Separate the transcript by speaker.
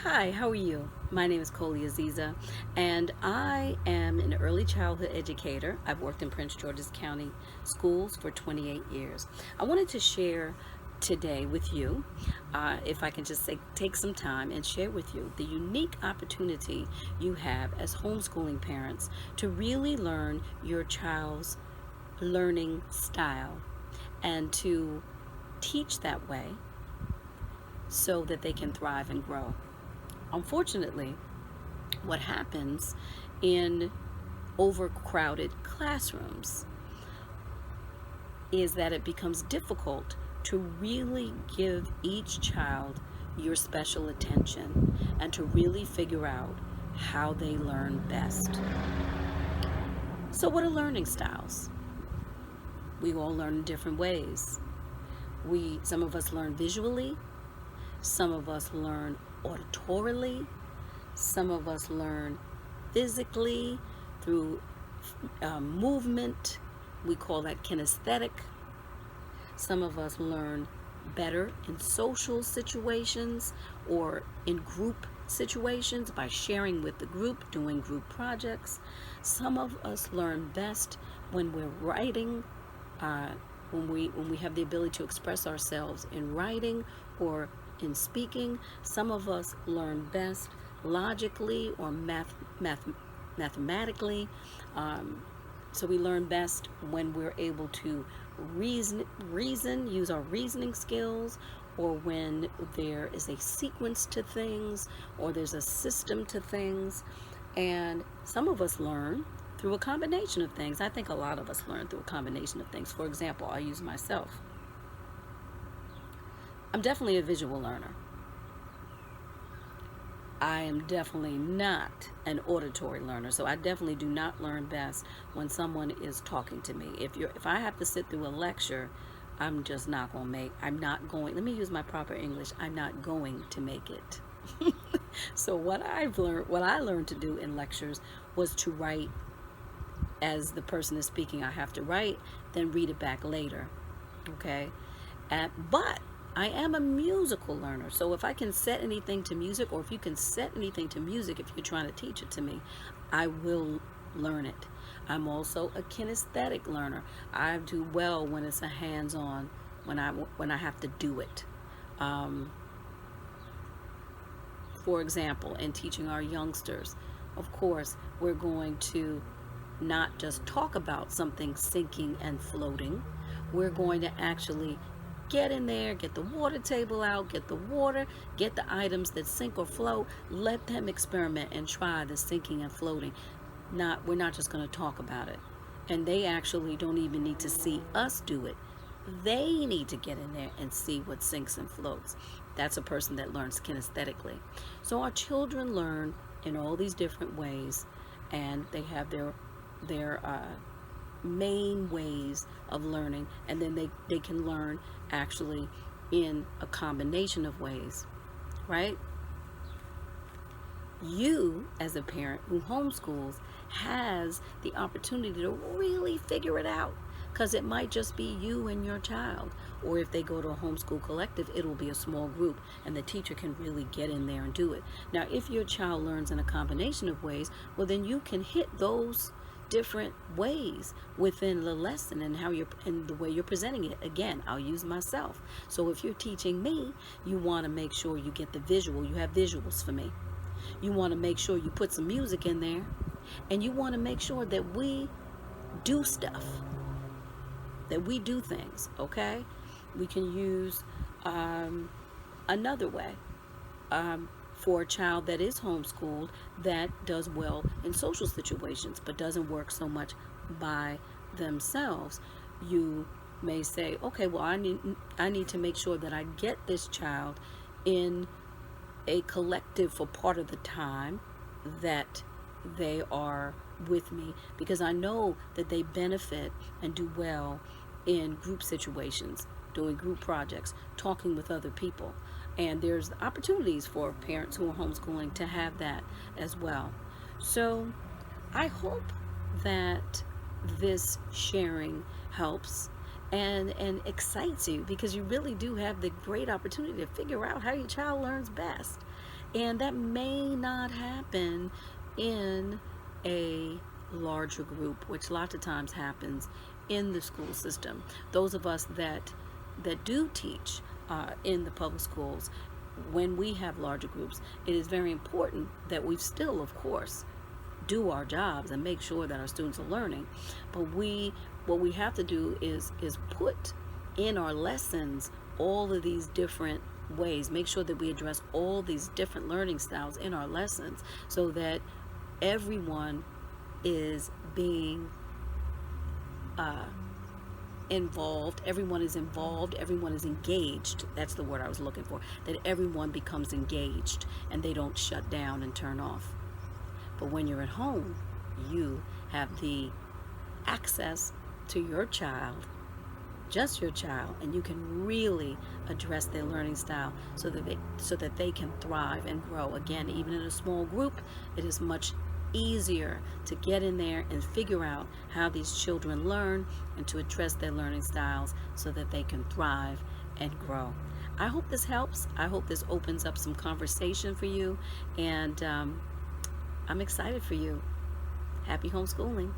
Speaker 1: Hi, how are you? My name is Colie Aziza, and I am an early childhood educator. I've worked in Prince George's County schools for 28 years. I wanted to share today with you, if I can just take some time and share with you the unique opportunity you have as homeschooling parents to really learn your child's learning style and to teach that way so that they can thrive and grow. Unfortunately, what happens in overcrowded classrooms is that it becomes difficult to really give each child your special attention and to really figure out how they learn best. So, what are learning styles? We all learn in different ways. Some of us learn visually, some of us learn auditorily, some of us learn physically through movement. We call that kinesthetic. Some of us learn better in social situations or in group situations by sharing with the group, doing group projects. Some of us learn best when we're writing, when we have the ability to express ourselves in writing or in speaking. Some of us learn best logically or mathematically. So we learn best when we're able to use our reasoning skills, or when there is a sequence to things, or there's a system to things. And some of us learn through a combination of things. I think a lot of us learn through a combination of things. For example, I'll use myself. I'm definitely a visual learner. I am definitely not an auditory learner, so I definitely do not learn best when someone is talking to me. If I have to sit through a lecture, I'm just not going to let me use my proper English, I'm not going to make it. So what I learned to do in lectures was to write as the person is speaking. I have to write, then read it back later. Okay? But I am a musical learner, so if I can set anything to music, or if you can set anything to music if you're trying to teach it to me, I will learn it. I'm also a kinesthetic learner. I do well when it's a hands-on, when I have to do it. For example, in teaching our youngsters, of course, we're going to not just talk about something sinking and floating. We're going to actually get in there, get the water table out, get the water, get the items that sink or float, let them experiment and try the sinking and floating. We're not just going to talk about it. And they actually don't even need to see us do it. They need to get in there and see what sinks and floats. That's a person that learns kinesthetically. So our children learn in all these different ways, and they have their main ways of learning, and then they can learn actually in a combination of ways, right? You, as a parent who homeschools, has the opportunity to really figure it out, because it might just be you and your child, or if they go to a homeschool collective, it'll be a small group and the teacher can really get in there and do it. Now, if your child learns in a combination of ways, well, then you can hit those different ways within the lesson and the way you're presenting it. Again, I'll use myself. So if you're teaching me, you want to make sure you get the visual. You have visuals for me. You want to make sure you put some music in there, and you want to make sure that we do stuff, that we do things. Okay, we can use another way. For a child that is homeschooled, that does well in social situations but doesn't work so much by themselves, you may say, okay, well, I need to make sure that I get this child in a collective for part of the time that they are with me, because I know that they benefit and do well in group situations, doing group projects, talking with other people. And there's opportunities for parents who are homeschooling to have that as well. So I hope that this sharing helps and excites you, because you really do have the great opportunity to figure out how your child learns best. And that may not happen in a larger group, which lots of times happens in the school system. Those of us that do teach in the public schools, when we have larger groups, it is very important that we still, of course, do our jobs and make sure that our students are learning. But what we have to do is put in our lessons all of these different ways, make sure that we address all these different learning styles in our lessons, so that everyone is being involved, everyone is engaged. That's the word I was looking for, that everyone becomes engaged and they don't shut down and turn off. But when you're at home, you have the access to your child, just your child, and you can really address their learning style so that they can thrive and grow. Again, even in a small group, it is much easier to get in there and figure out how these children learn and to address their learning styles so that they can thrive and grow. I hope this helps. I hope this opens up some conversation for you, and I'm excited for you. Happy homeschooling.